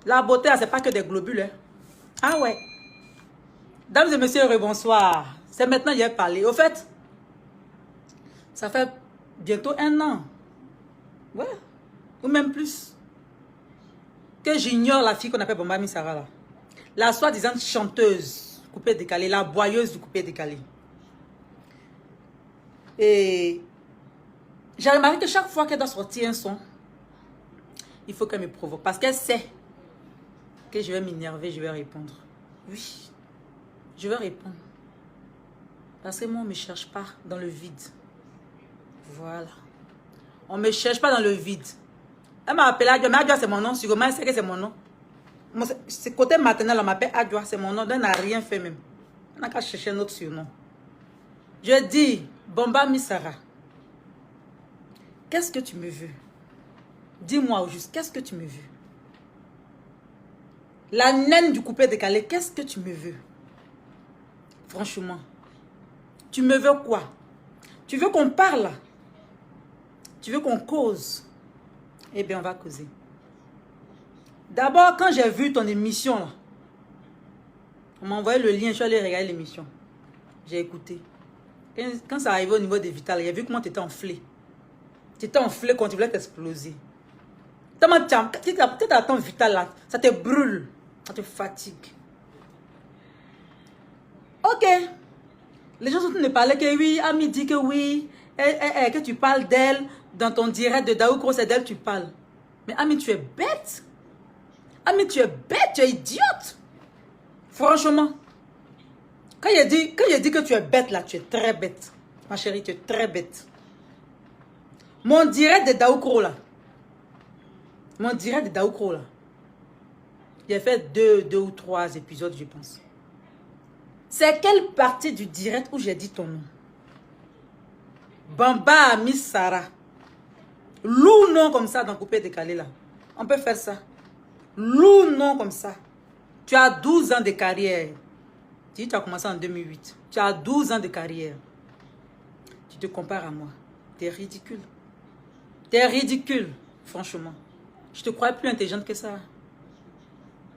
La beauté, c'est pas que des globules. Hein. Ah ouais. Dames et messieurs, bonsoir. C'est maintenant que j'ai parlé. Au fait, ça fait bientôt 1 an. Ouais. Ou même plus. Que j'ignore la fille qu'on appelle Bombami Sarah là. La soi-disant chanteuse coupée décalée, la boyeuse du coupé décalé. Et j'ai remarqué que chaque fois qu'elle doit sortir un son, il faut qu'elle me provoque. Parce qu'elle sait que je vais m'énerver, je vais répondre. Oui, je vais répondre. Parce que moi, on ne me cherche pas dans le vide. Voilà. On ne me cherche pas dans le vide. Elle m'a appelé Adjoa, mais Adjoa c'est mon nom. Sûrement, elle sait que c'est mon nom. C'est côté maternel, on m'appelle Adjoa, c'est mon nom. Elle n'a rien fait même. On n'a qu'à chercher un autre surnom. Je dis, Bombami Sarah, qu'est-ce que tu me veux? Dis-moi au juste, qu'est-ce que tu me veux? La naine du coupé décalé, qu'est-ce que tu me veux? Franchement, tu me veux quoi? Tu veux qu'on parle? Tu veux qu'on cause? Eh bien, on va causer. D'abord, quand j'ai vu ton émission, là, on m'a envoyé le lien, je suis allée regarder l'émission. J'ai écouté. Quand ça arrivait au niveau des vitales, j'ai vu comment tu étais enflé. Tu étais enflé quand tu voulais t'exploser. Tellement tu attends vital là, ça te brûle, ça te fatigue. Ok. Les gens sont en train de parler que oui, Ami dit que oui, que tu parles d'elle dans ton direct de Daoukro, c'est d'elle que tu parles. Mais Ami, tu es bête. Ami, tu es bête, tu es idiote. Franchement. Quand il dit que tu es bête là, tu es très bête. Ma chérie, tu es très bête. Mon direct de Daoukro là. Mon direct de Daoukro là. J'ai fait 2 ou 3 épisodes, je pense. C'est quelle partie du direct où j'ai dit ton nom? Bamba Miss Sarah. Lou non comme ça dans coupé décalé là. On peut faire ça. Lou non comme ça. Tu as 12 ans de carrière. Tu as commencé en 2008. Tu as 12 ans de carrière. Tu te compares à moi. Tu es ridicule. Tu es ridicule, franchement. Je te crois plus intelligente que ça.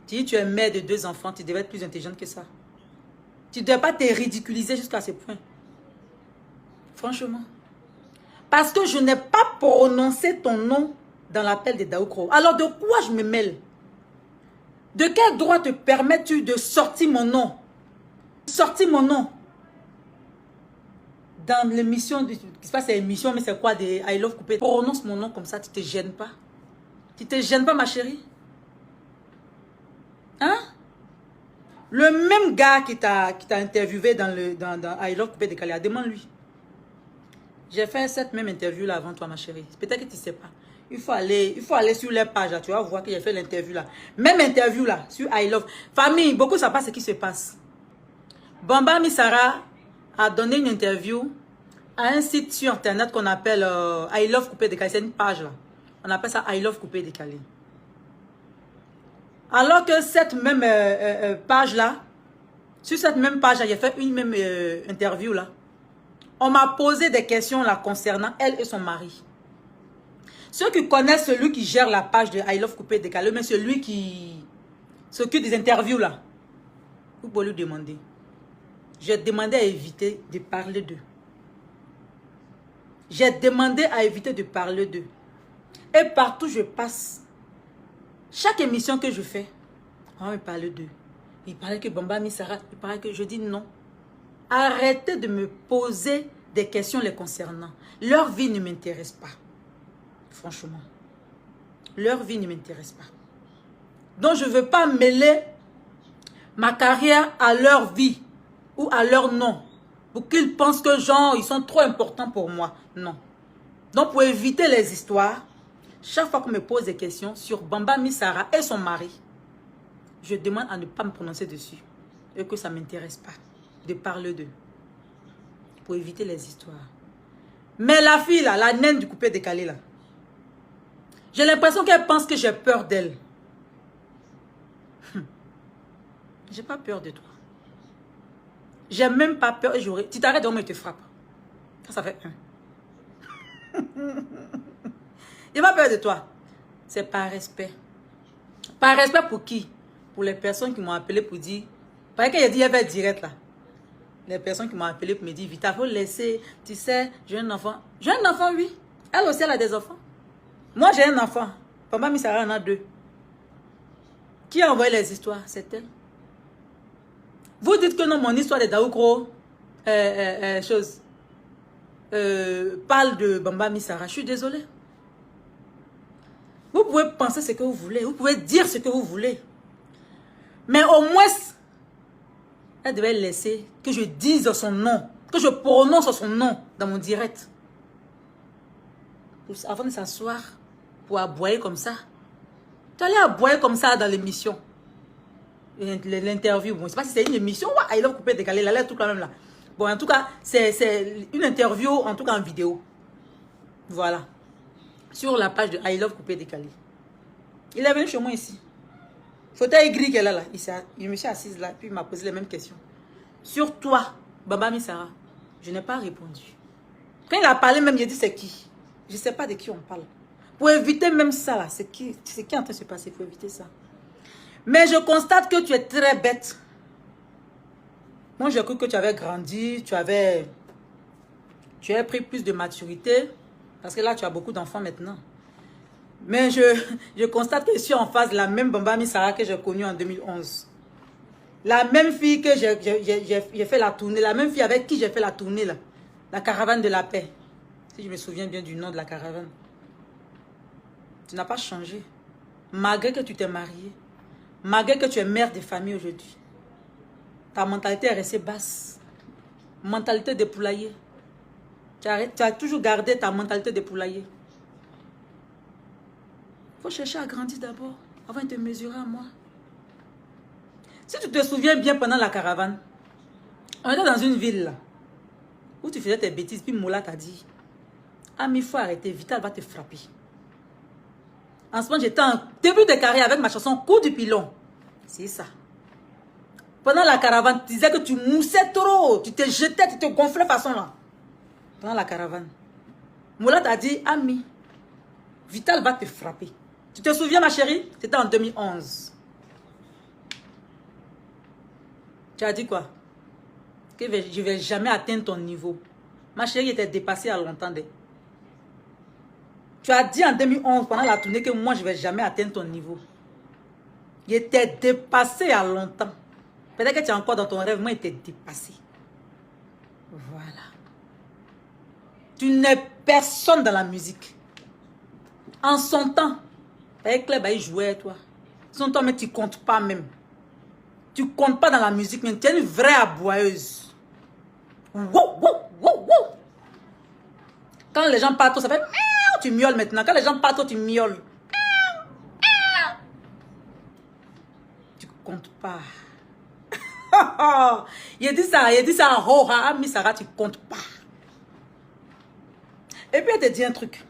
Tu es mère de 2 enfants, tu devais être plus intelligente que ça. Tu ne devais pas te ridiculiser jusqu'à ce point. Franchement. Parce que je n'ai pas prononcé ton nom dans l'appel de Daoukro. Alors de quoi je me mêle? De quel droit te permets-tu de sortir mon nom? Sortir mon nom. Dans l'émission, c'est pas c'est émission, mais c'est quoi des I Love Coupé. Prononce mon nom comme ça, tu te gênes pas. Tu te gênes pas, ma chérie? Hein? Le même gars qui t'a interviewé dans I Love Coupé Décalé, demande-lui. J'ai fait cette même interview là avant toi, ma chérie. Peut-être que tu ne sais pas. Il faut aller sur les pages là. Tu vas voir que j'ai fait l'interview là. Même interview là, sur I Love. Famille, beaucoup ne savent pas ce qui se passe. Bombami Sarah a donné une interview à un site sur internet qu'on appelle I Love Coupé Décalé. C'est une page là. On appelle ça I Love Coupé Décalé. Alors que cette même page là, sur cette même page là, j'ai fait une même interview là. On m'a posé des questions là concernant elle et son mari. Ceux qui connaissent celui qui gère la page de I Love Coupé Décalé, mais celui qui s'occupe des interviews là, vous pouvez lui demander. J'ai demandé à éviter de parler d'eux. J'ai demandé à éviter de parler d'eux. Et partout où je passe, chaque émission que je fais, on va me parler d'eux. Il paraît que Bombami Sarah, il paraît que je dis non. Arrêtez de me poser des questions les concernant. Leur vie ne m'intéresse pas. Franchement. Leur vie ne m'intéresse pas. Donc je ne veux pas mêler ma carrière à leur vie ou à leur nom. Pour qu'ils pensent que genre, ils sont trop importants pour moi. Non. Donc pour éviter les histoires, chaque fois qu'on me pose des questions sur Bombami Sarah et son mari, je demande à ne pas me prononcer dessus. Et que ça ne m'intéresse pas de parler d'eux. Pour éviter les histoires. Mais la fille là, la naine du coupé décalé là, j'ai l'impression qu'elle pense que j'ai peur d'elle. J'ai pas peur de toi. J'ai même pas peur et j'aurais... Tu t'arrêtes donc, il te frappe. Ça fait 1. J'ai pas peur de toi. C'est par respect. Par respect pour qui? Pour les personnes qui m'ont appelé pour dire... Parce qu'il a dit, il y avait direct là. Les personnes qui m'ont appelé pour me dire, Vita, faut laisser, tu sais, j'ai un enfant. J'ai un enfant, oui. Elle aussi, elle a des enfants. Moi, j'ai un enfant. Papa Misara en a 2. Qui a envoyé les histoires? C'est elle. Vous dites que non, mon histoire de Daoukro, parle de Bamba Misara. Je suis désolée. Vous pouvez penser ce que vous voulez. Vous pouvez dire ce que vous voulez. Mais au moins, elle devait laisser que je dise son nom. Que je prononce son nom dans mon direct. Avant de s'asseoir pour aboyer comme ça. Tu allais aboyer comme ça dans l'émission. L'interview. Bon, je ne sais pas si c'est une émission ou il a coupé, décalé. Il a l'air tout quand même là. Bon, en tout cas, c'est une interview, en tout cas en vidéo. Voilà. Sur la page de I Love Coupé Décalé. Il est venu chez moi ici. Fauteuil gris qu'elle a là. Je me suis assise là, puis il m'a posé les mêmes questions. Sur toi, Bamba Misara, je n'ai pas répondu. Quand il a parlé même, il a dit c'est qui? Je ne sais pas de qui on parle. Pour éviter même ça là, c'est qui est en train de se passer, il faut éviter ça. Mais je constate que tu es très bête. Moi, j'ai cru que tu avais grandi, tu as pris plus de maturité. Parce que là, tu as beaucoup d'enfants maintenant. Mais je constate que je suis en face de la même Bamba Misara que j'ai connue en 2011. La même fille que j'ai fait la tournée. La même fille avec qui j'ai fait la tournée là. La caravane de la paix. Si je me souviens bien du nom de la caravane. Tu n'as pas changé. Malgré que tu t'es mariée. Malgré que tu es mère de famille aujourd'hui. Ta mentalité est restée basse. Mentalité de poulailler. Tu as toujours gardé ta mentalité de poulailler. Il faut chercher à grandir d'abord, avant de te mesurer à moi. Si tu te souviens bien pendant la caravane, on était dans une ville là, où tu faisais tes bêtises, puis Moula t'a dit, Ami, il faut arrêter, Vital va te frapper. En ce moment, j'étais en début de carrière avec ma chanson Coup du pilon. C'est ça. Pendant la caravane, tu disais que tu moussais trop, tu te jetais, tu te gonflais façon là. Pendant la caravane. Moula t'a dit, Ami, Vital va te frapper. Tu te souviens, ma chérie? C'était en 2011. Tu as dit quoi? Que je ne vais jamais atteindre ton niveau. Ma chérie était dépassée à longtemps. Tu as dit en 2011, pendant la tournée, que moi, je ne vais jamais atteindre ton niveau. Il était dépassé à longtemps. Peut-être que tu es encore dans ton rêve, moi, il était dépassé. Voilà. Tu n'es personne dans la musique. En son temps, avec Club, il jouait, toi. Son temps, mais tu ne comptes pas même. Tu ne comptes pas dans la musique, mais tu es une vraie aboyeuse. Wow, wow, wow, wow. Quand les gens partent, ça fait... Tu miaules maintenant. Quand les gens partent, tu miaules. Tu ne comptes pas. Il dit ça, oh, Misara, tu ne comptes pas. Et puis, elle te dit un truc.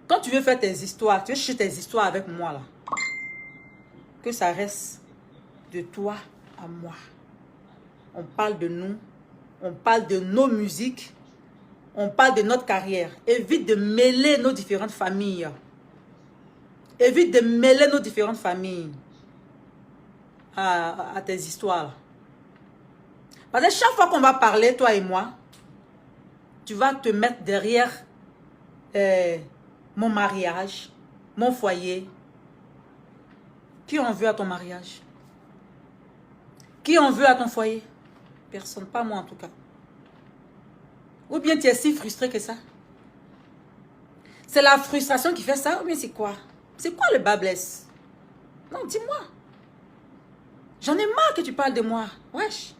Quand tu veux faire tes histoires, tu veux chercher tes histoires avec moi, là. Que ça reste de toi à moi. On parle de nous. On parle de nos musiques. On parle de notre carrière. Évite de mêler nos différentes familles. Évite de mêler nos différentes familles à tes histoires. Parce que chaque fois qu'on va parler, toi et moi, tu vas te mettre derrière mon mariage, mon foyer. Qui en veut à ton mariage? Qui en veut à ton foyer? Personne, pas moi en tout cas. Ou bien tu es si frustré que ça? C'est la frustration qui fait ça ou bien c'est quoi? C'est quoi le bas blesse? Non, dis-moi. J'en ai marre que tu parles de moi. Wesh.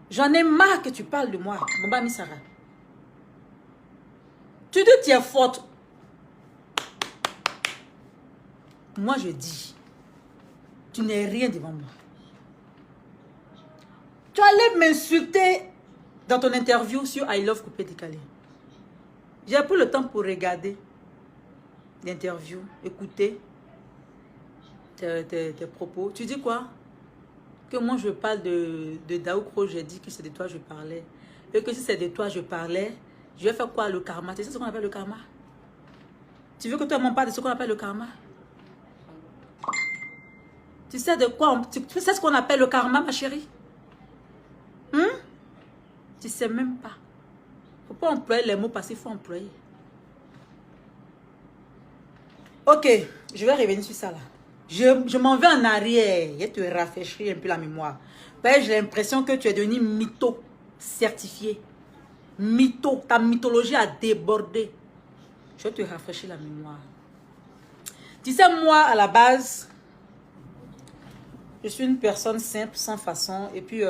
J'en ai marre que tu parles de moi. Bamba Misara. Tu dis que tu es forte. Moi je dis. Tu n'es rien devant moi. Tu allais m'insulter dans ton interview sur I Love Coupé Décalé. J'ai pris le temps pour regarder l'interview, écouter tes propos. Tu dis quoi? Que moi je parle de Daoukro, j'ai dit que c'est de toi je parlais. Et que si c'est de toi je parlais, je vais faire quoi? Le karma. Tu sais ce qu'on appelle le karma? Tu veux que toi et moi parle de ce qu'on appelle le karma? Tu sais de quoi tu sais ce qu'on appelle le karma, ma chérie? Tu sais même pas. Faut pas employer les mots parce qu'il faut employer. Ok, je vais revenir sur ça là. Je m'en vais en arrière. Je te rafraîchis un peu la mémoire. Ben, j'ai l'impression que tu es devenu mytho certifié. Mytho. Ta mythologie a débordé. Je vais te rafraîchir la mémoire. Tu sais, moi, à la base, je suis une personne simple, sans façon. Et puis,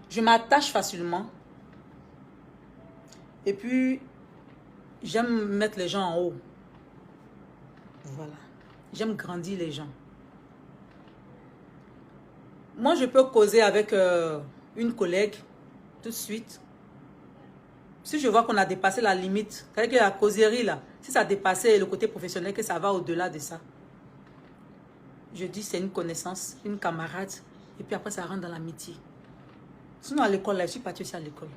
je m'attache facilement. Et puis, j'aime mettre les gens en haut. Voilà. J'aime grandir les gens. Moi, je peux causer avec une collègue tout de suite. Si je vois qu'on a dépassé la limite, c'est-à-dire que la causerie, là, si ça a dépassé le côté professionnel, que ça va au-delà de ça, je dis c'est une connaissance, une camarade, et puis après ça rentre dans l'amitié. Sinon à l'école, là, je suis partie aussi à l'école.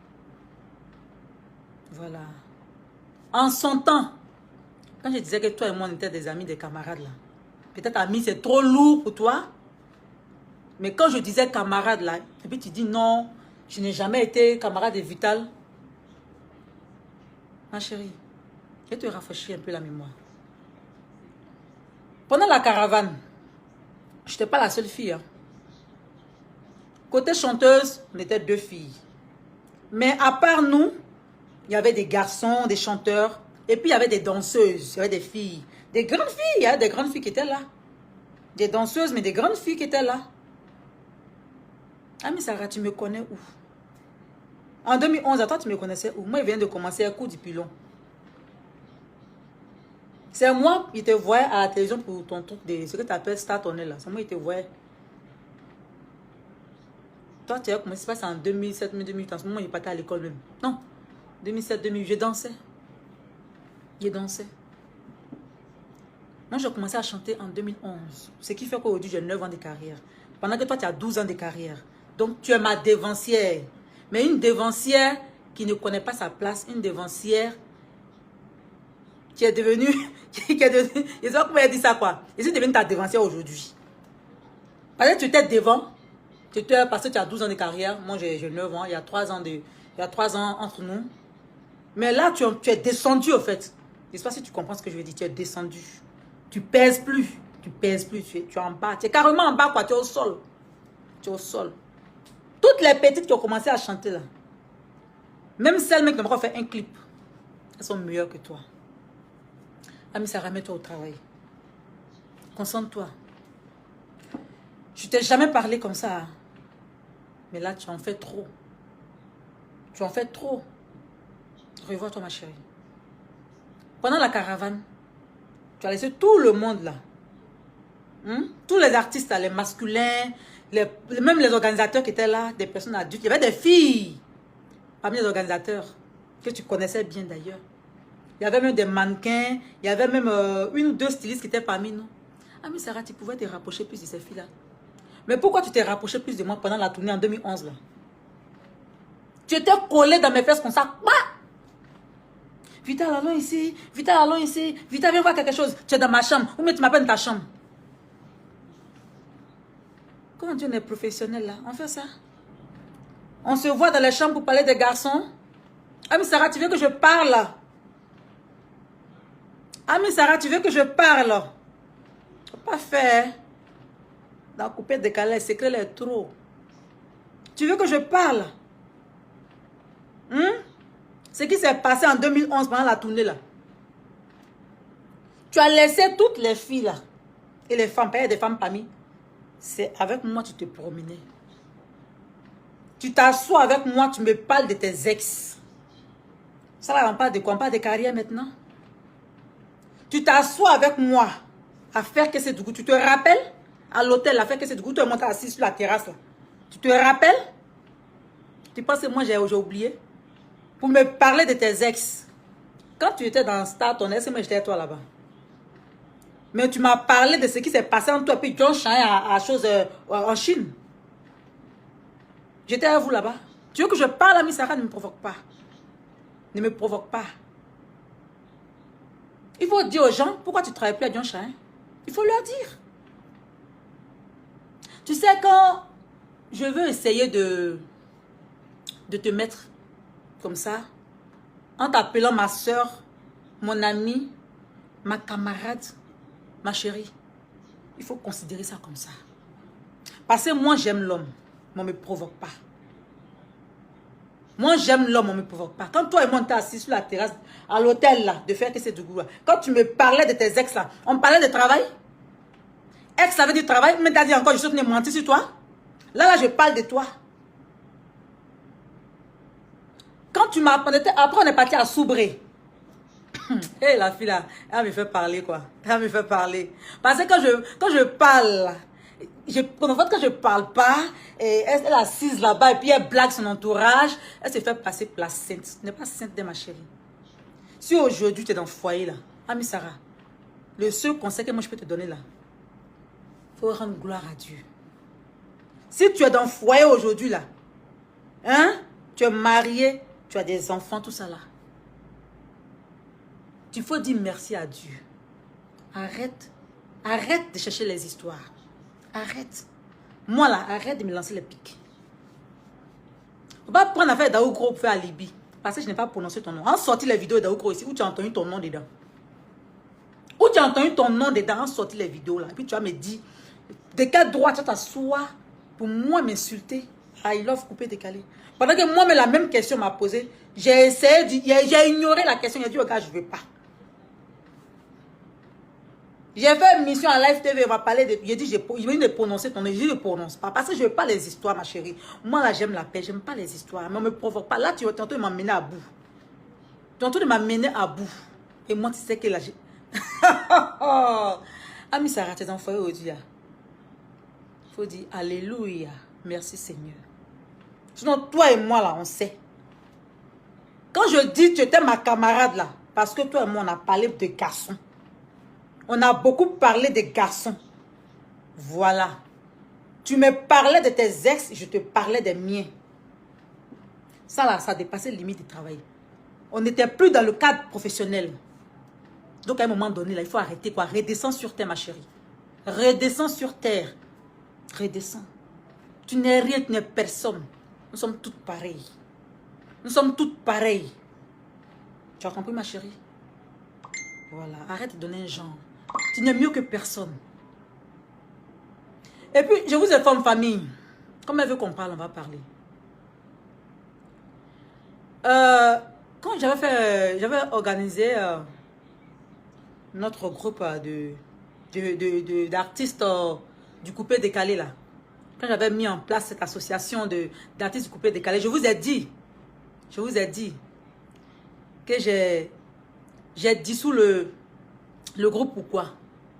Voilà. En son temps, quand je disais que toi et moi, on était des amis, des camarades, là, peut-être amis, c'est trop lourd pour toi. Mais quand je disais camarade, là, et puis tu dis non, je n'ai jamais été camarade de Vital. Ma chérie, je vais te rafraîchir un peu la mémoire. Pendant la caravane, je n'étais pas la seule fille. Hein. Côté chanteuse, on était 2 filles. Mais à part nous, il y avait des garçons, des chanteurs. Et puis il y avait des danseuses, il y avait des filles. Des grandes filles, il y a des grandes filles qui étaient là. Des danseuses, mais des grandes filles qui étaient là. Ah mais Sarah, tu me connais où? En 2011, à toi, tu me connaissais où? Moi, il vient de commencer un coup du pilon. C'est moi qui te voyais à la télévision pour ton truc de ce que tu appelles Star Tunnel là. C'est moi qui te voyais. Toi, tu as commencé à passer en 2007, 2008. En ce moment, il partait à l'école même. Non, 2007, 2008, je dansais. Je dansais. Moi, j'ai commencé à chanter en 2011. Ce qui fait qu'aujourd'hui, j'ai 9 ans de carrière. Pendant que toi, tu as 12 ans de carrière. Donc, tu es ma dévancière. Mais une dévancière qui ne connaît pas sa place. Une dévancière qui est devenue... qui est devenue je sais pas comment elle dit ça, quoi. Je suis devenue ta dévancière aujourd'hui. Parce que tu étais devant. Parce que tu as 12 ans de carrière. Moi, j'ai 9 ans. Il y a 3 ans, entre nous. Mais là, tu es descendu, au fait. Je ne sais pas si tu comprends ce que je veux dire. Tu es descendu. Tu pèses plus. Tu pèses plus. Tu es en bas. Tu es carrément en bas, quoi. Tu es au sol. Tu es au sol. Toutes les petites qui ont commencé à chanter, là. Même celles qui n'ont pas fait un clip. Elles sont meilleures que toi. Ami Sarah, mets-toi au travail. Concentre-toi. Je t'ai jamais parlé comme ça. Hein. Mais là, tu en fais trop. Tu en fais trop. Revois-toi, ma chérie. Pendant la caravane, tu as laissé tout le monde là. Tous les artistes, là, les masculins, même les organisateurs qui étaient là, des personnes adultes. Il y avait des filles parmi les organisateurs que tu connaissais bien d'ailleurs. Il y avait même des mannequins. Il y avait même 1 ou 2 stylistes qui étaient parmi nous. Ah mais Sarah, tu pouvais te rapprocher plus de ces filles-là. Mais pourquoi tu t'es rapproché plus de moi pendant la tournée en 2011 là? Tu étais collé dans mes fesses comme ça. Bah! Vita, allons ici. Vita, allons ici. Vita, viens voir quelque chose. Tu es dans ma chambre. Ou mais tu m'appelles dans ta chambre. Comment Dieu est professionnel là? On fait ça. On se voit dans les chambres pour parler des garçons. Ah mais Sarah, tu veux que je parle? Ah mais Sarah, tu veux que je parle? Faut pas faire. Dans couper décalé, c'est que est trop. Tu veux que je parle? Ce qui s'est passé en 2011 pendant la tournée là. Tu as laissé toutes les filles là. Et les femmes, il y a des femmes parmi. C'est avec moi tu te promenais. Tu t'assois avec moi, tu me parles de tes ex. Ça là, on parle de quoi? On parle de carrière maintenant. Tu t'assois avec moi à faire que c'est du goût. Tu te rappelles? À l'hôtel, à faire que c'est du goût. Tu es monté assis sur la terrasse là. Tu te rappelles? Tu penses que moi j'ai oublié? Pour me parler de tes ex. Quand tu étais dans Star, ton ex, moi j'étais toi là-bas. Mais tu m'as parlé de ce qui s'est passé entre toi et puis John Shine à chose en Chine. J'étais à vous là-bas. Tu veux que je parle à Miss Sarah? Ne me provoque pas. Ne me provoque pas. Il faut dire aux gens pourquoi tu ne travailles plus à John Shine. Il faut leur dire. Tu sais, quand je veux essayer de te mettre comme ça, en t'appelant ma soeur, mon amie, ma camarade, ma chérie, il faut considérer ça comme ça. Parce que moi, j'aime l'homme, mais on ne me provoque pas. Moi, j'aime l'homme, on ne me provoque pas. Quand toi et moi, on était assis sur la terrasse, à l'hôtel, là, de faire que c'est du goût, là. Quand tu me parlais de tes ex, là, on parlait de travail. Ex, ça veut dire travail, mais t'as dit encore, je suis venue mentir sur toi. Là, je parle de toi. Quand tu m'as... Après, on est parti à Soubré. Hé, la fille, là, elle me fait parler, quoi. Elle me fait parler. Parce que quand je parle... Quand je parle pas, et elle est assise là-bas et puis elle blague son entourage, elle se fait passer pour la sainte. Tu n'es pas sainte de ma chérie. Si aujourd'hui tu es dans le foyer là, Ami Sarah, le seul conseil que moi je peux te donner là, il faut rendre gloire à Dieu. Si tu es dans le foyer aujourd'hui là, hein, tu es marié, tu as des enfants, tout ça là, il faut dire merci à Dieu. Arrête de chercher les histoires. Arrête. Moi là, arrête de me lancer les pics. On va prendre l'affaire d'Aoukro pour faire alibi. Parce que je n'ai pas prononcé ton nom. En sorti les vidéos d'Aoukro ici, où tu as entendu ton nom dedans. Où tu as entendu ton nom dedans, en sorti les vidéos là. Et puis tu vas me dire, de quel droit tu vas t'asseoir pour moi m'insulter. Ah, il offre coupé, décalé. Pendant que moi, mais la même question m'a posée, j'ai essayé, j'ai ignoré la question. J'ai dit, regarde, je ne veux pas. J'ai fait une mission à Live TV, on va parler de... J'ai dit, je vais de prononcer ton nom. Je dis, je ne prononce pas. Parce que je ne veux pas les histoires, ma chérie. Moi, là, j'aime la paix. Je n'aime pas les histoires. Mais on ne me provoque pas. Là, tu es en train de m'amener à bout. Tu es en train de m'amener à bout. Et moi, tu sais que là, j'ai... Ami Sarah, tu es en foyer aujourd'hui. Il faut dire, Alléluia. Merci Seigneur. Sinon, toi et moi, là, on sait. Quand je dis, tu étais ma camarade, là, parce que toi et moi, on a parlé de garçons. On a beaucoup parlé des garçons. Voilà. Tu me parlais de tes ex, je te parlais des miens. Ça là, ça a dépassé les limites du travail. On n'était plus dans le cadre professionnel. Donc à un moment donné, là, il faut arrêter quoi. Redescends sur terre, ma chérie. Redescends sur terre. Redescends. Tu n'es rien, tu n'es personne. Nous sommes toutes pareilles. Nous sommes toutes pareilles. Tu as compris, ma chérie? Voilà. Arrête de donner un genre. Tu n'es mieux que personne. Et puis, je vous informe, famille. Comme elle veut qu'on parle, on va parler. Quand j'avais organisé notre groupe d'artistes du coupé décalé là. Quand j'avais mis en place cette association d'artistes du coupé décalé, je vous ai dit que j'ai dissous le groupe. Pourquoi?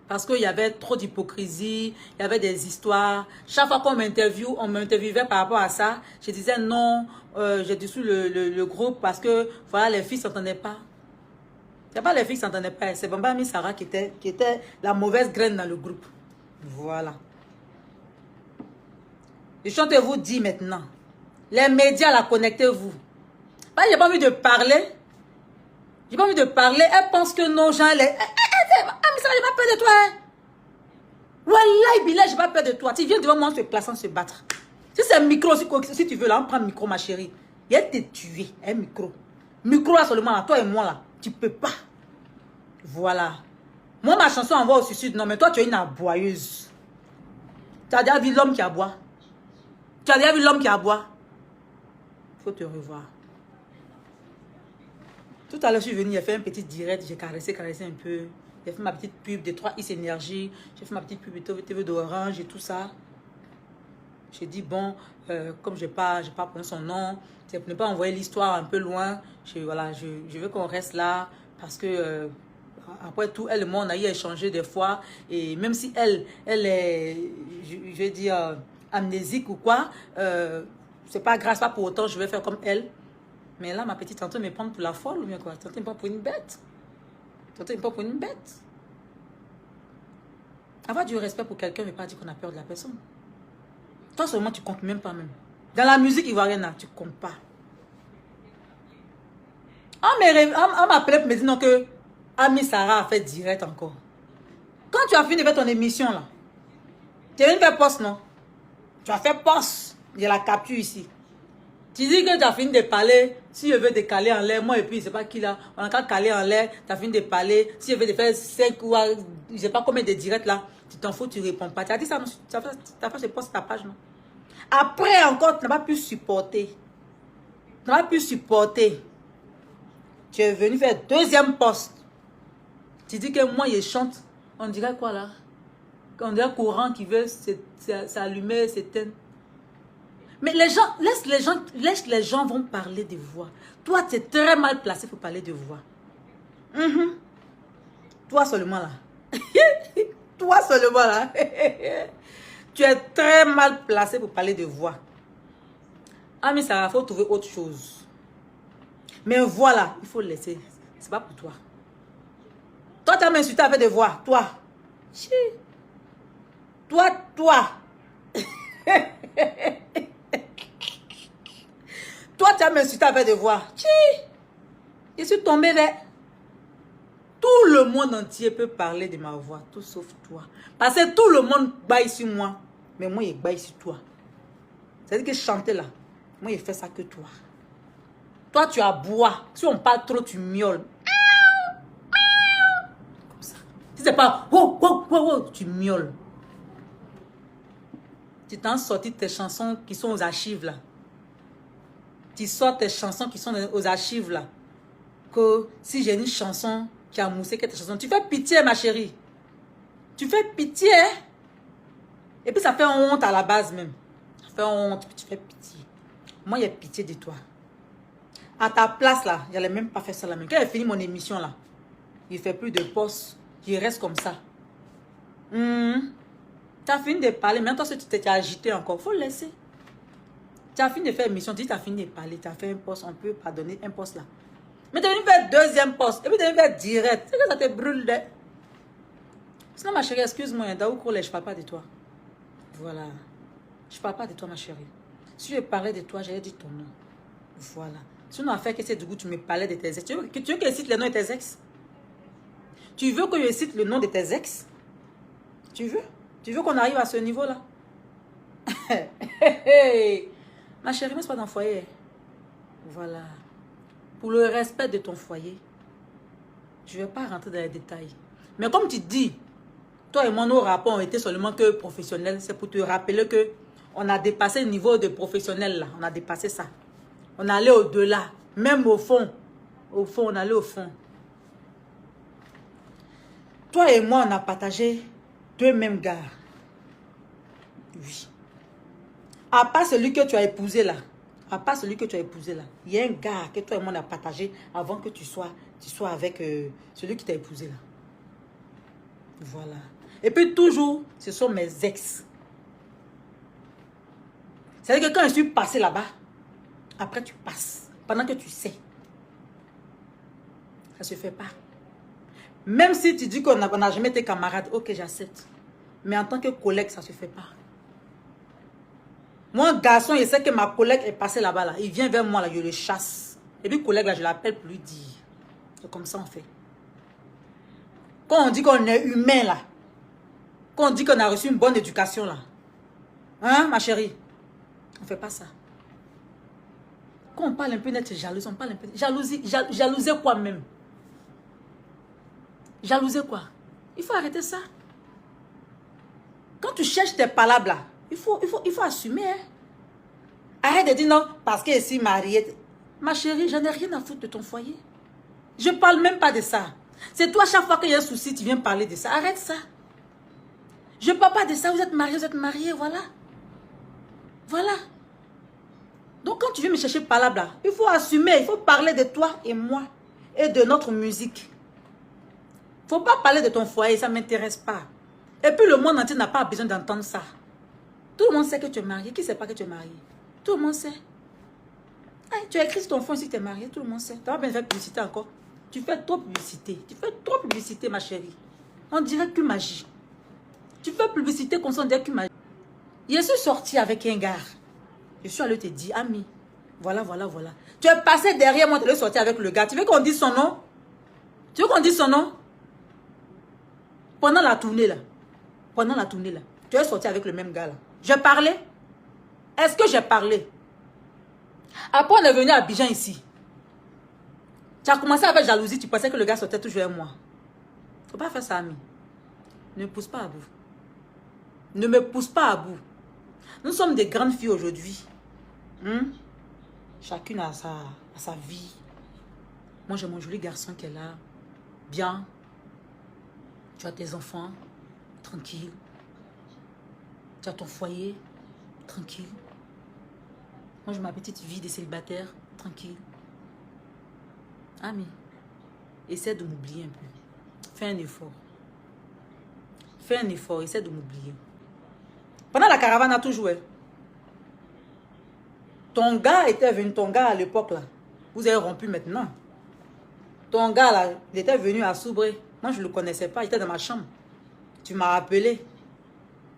Parce qu'il y avait trop d'hypocrisie, il y avait des histoires. Chaque fois qu'on m'interviewait par rapport à ça, je disais non, j'ai dissous le groupe parce que voilà, les filles ne s'entendaient pas. Ce n'est pas les filles qui ne s'entendaient pas, c'est Bamba Ami Sarah qui était la mauvaise graine dans le groupe. Voilà. Je suis en train de vous dire maintenant, les médias, là, connectez-vous. J'ai pas envie de parler. J'ai pas envie de parler. Elle pense que nos gens, Ami Sarah, j'ai pas peur de toi. Hein? Wallahi, Bilal, j'ai pas peur de toi. Tu viens devant moi en se plaçant, se battre. Si c'est un micro, si tu veux, là, on prend le micro, ma chérie. Et elle t'est tuée, un micro. Micro, là, seulement, là, toi et moi, là, tu peux pas. Voilà. Moi, ma chanson envoie au suicide. Non, mais toi, tu es une aboyeuse. Tu as déjà vu l'homme qui aboie? Tu as déjà vu l'homme qui aboie? Faut te revoir. Tout à l'heure, je suis venue, j'ai fait un petit direct, j'ai caressé un peu. J'ai fait ma petite pub de 3X Énergie. J'ai fait ma petite pub de TV d'Orange et tout ça. J'ai dit, bon, comme je n'ai pas pris son nom, c'est pour ne pas envoyer l'histoire un peu loin. Voilà, je veux qu'on reste là parce que, après tout, elle et moi, on a eu à échanger des fois. Et même si elle est, je vais dire, amnésique ou quoi, c'est pas grave, pas pour autant, je vais faire comme elle. Mais là, ma petite tante me prend pour la folle ou bien quoi? Tante me prend pour une bête. Tante me prend pour une bête. Avoir du respect pour quelqu'un ne veut pas dire qu'on a peur de la personne. Toi seulement, tu comptes même pas même. Dans la musique ivoirienne, tu comptes pas. On m'appelait pour me dire non que Ami Sarah a fait direct encore. Quand tu as fini de faire ton émission là, tu es venu faire poste, non? Tu as fait poste. J'ai la capture ici. Tu dis que tu as fini de parler. Si je veux te caler en l'air, moi et puis, je sais pas qui là. On a qu'à caler en l'air. Tu as fini de parler. Si je veux te faire 5 ou je sais pas combien de directs là. Tu t'en fous, tu réponds pas. Tu as dit ça, tu as fait ce poste ta page, non? Après encore, tu n'as pas pu supporter. Tu n'as pas pu supporter. Tu es venu faire deuxième poste. Tu dis que moi, je chante. On dirait quoi là? On dirait un courant qui veut s'allumer, s'éteindre. Mais les gens, laisse les gens vont parler de voix. Toi, tu es très mal placé pour parler de voix. Toi seulement là. Toi seulement là. Tu es très mal placé pour parler de voix. Ah, mais ça, il faut trouver autre chose. Mais voilà, il faut laisser. C'est pas pour toi. Toi, tu as m'insulté avec des voix. Toi. Toi. Toi, tu as m'insulté avec des voix. Je suis tombée vers... Tout le monde entier peut parler de ma voix, tout sauf toi. Parce que tout le monde baille sur moi. Mais moi, il baille sur toi. C'est-à-dire que chanter là, moi, il fait ça que toi. Toi, tu aboies. Si on parle trop, tu miaules. Comme ça. Si c'est pas... tu miaules. Tu t'en sorti tes chansons qui sont aux archives là. Tu sors tes chansons qui sont aux archives là. Que si j'ai une chanson qui a moussé que tes chansons, tu fais pitié ma chérie. Tu fais pitié. Et puis ça fait honte à la base même. Ça fait honte, puis tu fais pitié. Moi, il y a pitié de toi. À ta place là, j'allais même pas faire ça là même. Quand j'ai fini mon émission là, il fait plus de poste. Il reste comme ça. Tu as fini de parler, mais toi, si tu t'es agité encore, il faut le laisser. Tu as fini de faire émission, tu dis tu as fini de parler, tu as fait un poste, on peut pardonner un poste là. Mais tu es venu faire deuxième poste, et puis tu es venu faire direct. C'est que ça te brûle. Sinon, ma chérie, excuse-moi, Daouko, je ne parle pas de toi. Voilà. Je ne parle pas de toi, ma chérie. Si je parlais de toi, j'allais dire ton nom. Voilà. Sinon, à faire que c'est du coup, tu me parlais de tes ex. Tu veux que je cite le nom de tes ex? Tu veux que je cite le nom de tes ex? Tu veux? Tu veux qu'on arrive à ce niveau-là? Ma chérie, mais c'est pas dans le foyer. Voilà. Pour le respect de ton foyer, je ne vais pas rentrer dans les détails. Mais comme tu dis, toi et moi, nos rapports ont été seulement que professionnels. C'est pour te rappeler que on a dépassé le niveau de professionnel là. On a dépassé ça. On allait au-delà. Même au fond. Au fond, on allait au fond. Toi et moi, on a partagé deux mêmes gars. Oui. À part celui que tu as épousé là. À part celui que tu as épousé là. Il y a un gars que toi et moi on a partagé avant que tu sois avec celui qui t'a épousé là. Voilà. Et puis toujours, ce sont mes ex. C'est-à-dire que quand je suis passé là-bas, après tu passes. Pendant que tu sais. Ça se fait pas. Même si tu dis qu'on n'a jamais été camarades, ok, j'accepte. Mais en tant que collègue, ça se fait pas. Moi, un garçon, il sait que ma collègue est passée là-bas. Là. Il vient vers moi, là, je le chasse. Et puis, collègue, là, je l'appelle pour lui dire. C'est comme ça, on fait. Quand on dit qu'on est humain, là. Quand on dit qu'on a reçu une bonne éducation, là. Hein, ma chérie? On ne fait pas ça. Quand on parle un peu d'être jalouse, on parle un peu... Jalouser quoi même? Jalouser quoi? Il faut arrêter ça. Quand tu cherches tes palabres, là, il faut assumer. Hein. Arrête de dire non, parce que je suis mariée. Ma chérie, je n'ai rien à foutre de ton foyer. Je ne parle même pas de ça. C'est toi, chaque fois qu'il y a un souci, tu viens parler de ça. Arrête ça. Je ne parle pas de ça. Vous êtes mariés, voilà. Voilà. Donc, quand tu viens me chercher palabres, là, il faut assumer. Il faut parler de toi et moi. Et de notre musique. Il ne faut pas parler de ton foyer, ça ne m'intéresse pas. Et puis, le monde entier n'a pas besoin d'entendre ça. Tout le monde sait que tu es marié. Qui ne sait pas que tu es marié? Tout le monde sait. Hey, tu as écrit sur ton fond si tu es marié. Tout le monde sait. Tu vas bien faire publicité encore. Tu fais trop publicité. Tu fais trop publicité, ma chérie. On dirait que magie. Tu fais publicité comme ça, on dirait que magie. Je suis sortie avec un gars. Je suis allée te dire, ami, voilà. Tu es passé derrière moi, tu es sorti avec le gars. Tu veux qu'on dise son nom? Tu veux qu'on dise son nom? Pendant la tournée là. Tu es sorti avec le même gars là. Je parlais. Est-ce que j'ai parlé? Après, on est venu à Abidjan ici. Tu as commencé avec jalousie, tu pensais que le gars sortait toujours avec moi. Faut pas faire ça, ami. Ne me pousse pas à bout. Ne me pousse pas à bout. Nous sommes des grandes filles aujourd'hui. Chacune a sa vie. Moi, j'ai mon joli garçon qui est là. Bien. Tu as tes enfants. Tranquille. Tu as ton foyer. Tranquille. Moi, j'ai ma petite vie de célibataire. Tranquille. Ami, essaie de m'oublier un peu. Fais un effort. Fais un effort. Essaie de m'oublier. Pendant la caravane, a toujours joué. Ton gars était venu, ton gars à l'époque là. Vous avez rompu maintenant. Ton gars là, il était venu à Soubré. Moi, je ne le connaissais pas. Il était dans ma chambre. Tu m'as rappelé.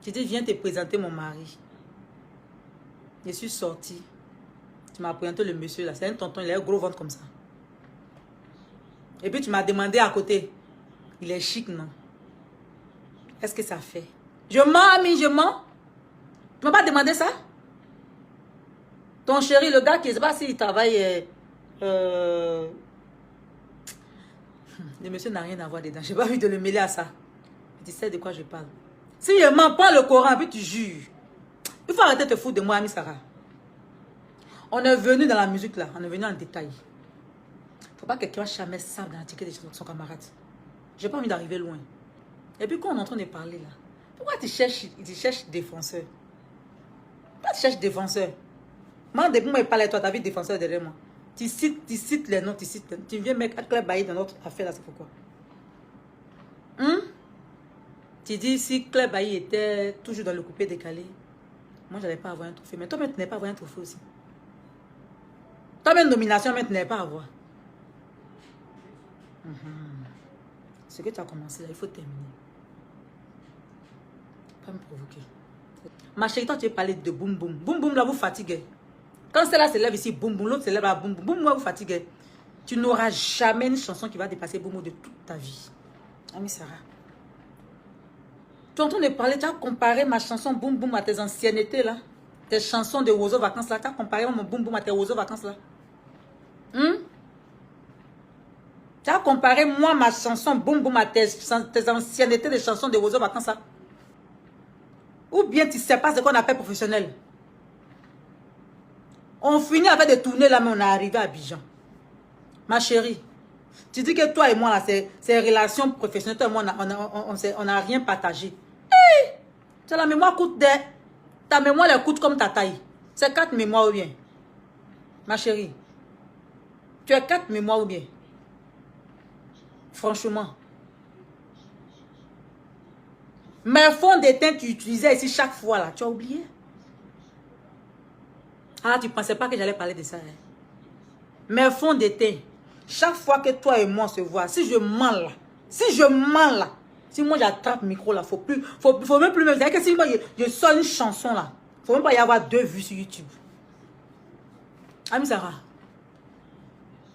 Tu dis, viens te présenter mon mari. Je suis sortie. Tu m'as présenté le monsieur là. C'est un tonton, il a un gros ventre comme ça. Et puis tu m'as demandé à côté. Il est chic, non? Est-ce que ça fait? Je mens, ami, je mens. Tu m'as pas demandé ça? Ton chéri, le gars qui ne sait pas s'il travaille... le monsieur n'a rien à voir dedans. Je n'ai pas envie de le mêler à ça. Tu sais de quoi je parle. Si je mens, prends le Coran, puis tu jures. Il faut arrêter de te foutre de moi, ami Sarah. On est venu dans la musique là. On est venu en détail. Il ne faut pas que quelqu'un jamais sache dans la ticket de son camarade. J'ai pas envie d'arriver loin. Et puis quand on est en train de parler là, pourquoi tu cherches défenseur? Pourquoi tu cherches défenseur? Moi, depuis moi, je parle à toi, tu as vu défenseur derrière moi. Tu cites les noms, tu viens mettre Claire Bailly dans notre affaire là, c'est pourquoi? Tu dis si Claire Bailly était toujours dans le coupé décalé, moi, je n'allais pas avoir un trophée. Mais toi-même, tu n'allais pas avoir un trophée aussi. Toi-même, nomination, mais tu n'allais pas avoir. Ce que tu as commencé là, il faut terminer. Pas me provoquer. Ma chérie, toi, tu veux parler de boum boum. Boum boum là, vous fatiguez. Quand celle-là se lève ici, boum boum, l'autre se lève là, boum boum. Boum, moi, vous fatiguez. Tu n'auras jamais une chanson qui va dépasser boum boum de toute ta vie. Ami Sarah. Tu es en train de parler, tu as comparé ma chanson boum boum à tes anciennetés là. Tes chansons de Ozo Vacances là. Tu as comparé mon boum boum à tes Ozo Vacances là. Tu as comparé moi, ma chanson boum boum à tes anciennetés de chansons de Ozo Vacances là. Ou bien tu ne sais pas ce qu'on appelle professionnel. On finit avec des tournées là, mais on est arrivé à Abidjan. Ma chérie, tu dis que toi et moi là, c'est relations professionnelles, toi et moi, on n'a rien partagé. Hey, tu as la mémoire coûte des... Ta mémoire elle coûte comme ta taille. C'est 4 mémoires ou bien? Ma chérie, tu as 4 mémoires ou bien? Franchement. Mes fonds d'éteint que tu utilisais ici chaque fois là, tu as oublié? Ah, tu ne pensais pas que j'allais parler de ça. Hein? Mes fonds d'éteint, chaque fois que toi et moi on se voit, si je mens là, si moi j'attrape le micro là, faut même plus me dire que si moi je sors une chanson là, faut même pas y avoir 2 vues sur YouTube. Ami Sarah,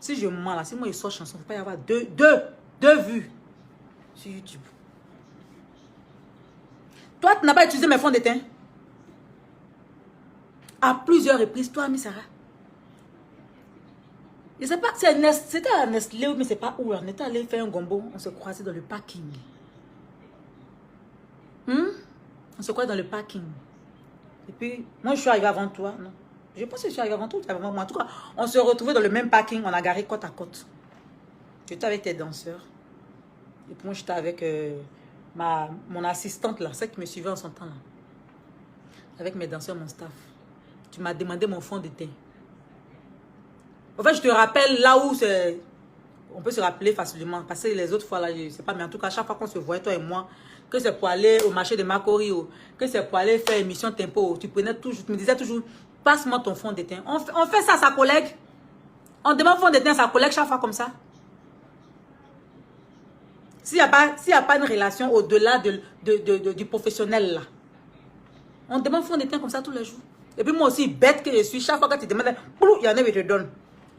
si je mens là, si moi je sors chanson, faut pas y avoir deux vues sur YouTube. Toi, tu n'as pas utilisé mes fonds d'éteint. À plusieurs reprises, toi, ami Sarah. Je ne sais pas, c'était à Nestlé, mais c'est pas où. On était allé faire un gombo, on se croisait dans le parking. On se croisait dans le parking. Et puis, moi, je suis arrivée avant toi, non? Je pense que je suis arrivée avant toi, avant moi. En tout cas, on se retrouvait dans le même parking, on a garé côte à côte. J'étais avec tes danseurs. Et puis moi, j'étais avec mon assistante, là, celle qui me suivait en son temps, là. Avec mes danseurs, mon staff. Tu m'as demandé mon fond d'éteint. En fait, je te rappelle là où c'est... On peut se rappeler facilement. Parce que les autres fois, là, je ne sais pas, mais en tout cas, chaque fois qu'on se voyait, toi et moi, que c'est pour aller au marché de Makori, que c'est pour aller faire émission Tempo, tu prenais toujours, tu me disais toujours, passe-moi ton fond d'éteint. On fait ça à sa collègue. On demande fond d'éteint à sa collègue chaque fois comme ça. S'il n'y a pas une relation au-delà du professionnel, là, on demande fond d'éteint comme ça tous les jours. Et puis moi aussi, bête que je suis, chaque fois que tu demandes, il y en a, il te donne.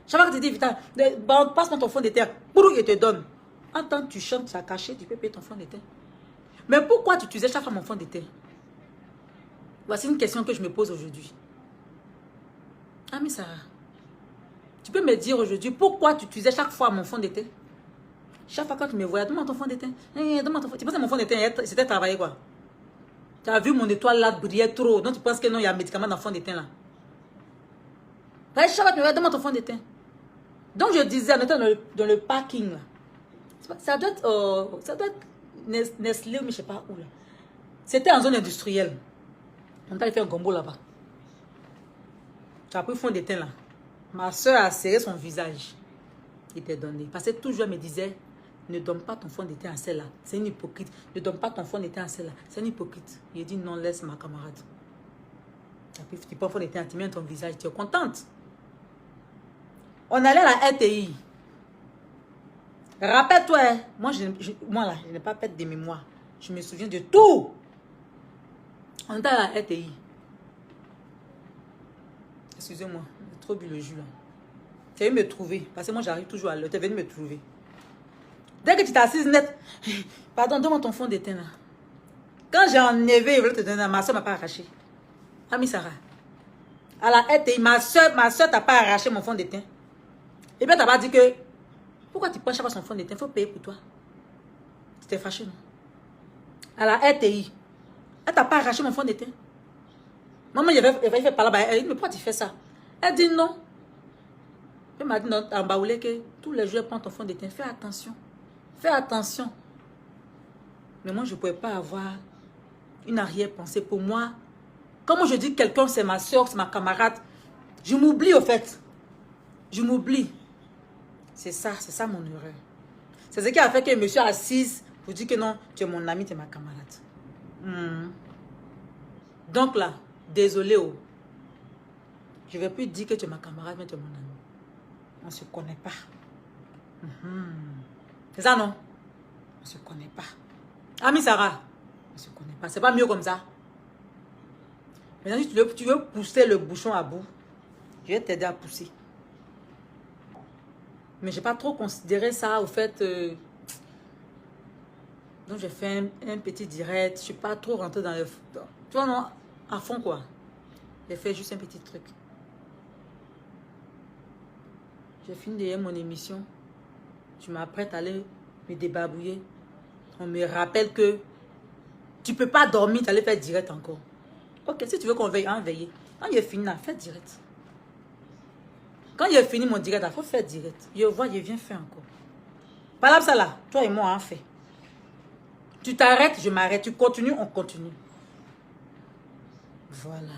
Chaque fois que tu dis, Vita, passe-moi ton fond d'éteint, il te donne. En tant que tu chantes, tu as caché, tu peux payer ton fond d'éteint. Mais pourquoi tu utilisais chaque fois mon fond d'éteint? Voici une question que je me pose aujourd'hui. Ami Sarah, tu peux me dire aujourd'hui pourquoi tu utilisais chaque fois mon fond de teint? Chaque fois quand tu me voyais, demande ton fond de teint. Demande ton fond. Tu penses que mon fond de teint, c'était travaillé quoi? Tu as vu mon étoile là briller trop. Donc tu penses que non, il y a un médicament dans le fond de teint là. Chaque fois que tu me voyais, demande ton fond de teint. Donc je disais, en étant dans le parking là, ça doit être Nestlé, mais je ne sais pas où là. C'était en zone industrielle. On t'a fait un gombo là-bas. Tu as pris le fond de teint là. Ma soeur a serré son visage. Il t'a donné. Parce que toujours elle me disait, ne donne pas ton fond de teint à celle-là. C'est une hypocrite. Ne donne pas ton fond de teint à celle-là. C'est une hypocrite. Il dit non, laisse ma camarade. Tu prends ton fond de teint, tu mets ton visage, tu es contente. On allait à la RTI. Rappelle-toi, moi là, je n'ai pas perte de mémoire. Je me souviens de tout. On était à la RTI. Excusez-moi, j'ai trop bu le jus là. Tu es venu me trouver. Parce que moi j'arrive toujours à l'heure. Tu es venu me trouver. Dès que tu t'assises net, pardon, donne-moi ton fond de teint là. Quand j'ai enlevé, je voulais te donner, ma soeur ne m'a pas arraché. Ami Sarah. À la RTI, ma soeur t'a pas arraché mon fond de teint. Et bien, tu n'as pas dit que, pourquoi tu prends chaque fois son fond de teint? Il faut payer pour toi. Tu t'es fâché, non? À la RTI, elle t'a pas arraché mon fond de teint. Maman, il avait fait par là-bas. Elle dit, mais pourquoi tu fais ça? Elle dit non. Elle m'a dit en baoulé que tous les jours, elle prend ton fond de teint. Fais attention. Fais attention. Mais moi, je ne pouvais pas avoir une arrière-pensée pour moi. Comme je dis que quelqu'un, c'est ma soeur, c'est ma camarade, je m'oublie au fait. Je m'oublie. C'est ça mon erreur. C'est ce qui a fait que je me suis assise pour dire que non, tu es mon ami, tu es ma camarade. Donc là, désolé. Oh. Je ne vais plus dire que tu es ma camarade, mais tu es mon ami. On ne se connaît pas. C'est ça, non? On ne se connaît pas. Ami Sarah, on ne se connaît pas. C'est pas mieux comme ça. Maintenant, si tu veux pousser le bouchon à bout, je vais t'aider à pousser. Mais je n'ai pas trop considéré ça au fait. Donc, j'ai fait un petit direct. Je ne suis pas trop rentrée dans le... Tu vois, non? À fond, quoi. J'ai fait juste un petit truc. J'ai fini derrière mon émission. Je m'apprête à aller me débarbouiller. On me rappelle que tu ne peux pas dormir, tu allais faire direct encore. Ok, si tu veux qu'on veille, on veille. Quand il est fini, là, fais direct. Quand il est fini mon direct, il faut faire direct. Je vois, je viens faire encore. Par là, ça là, toi et moi, on fait. Tu t'arrêtes, je m'arrête. Tu continues, on continue. Voilà.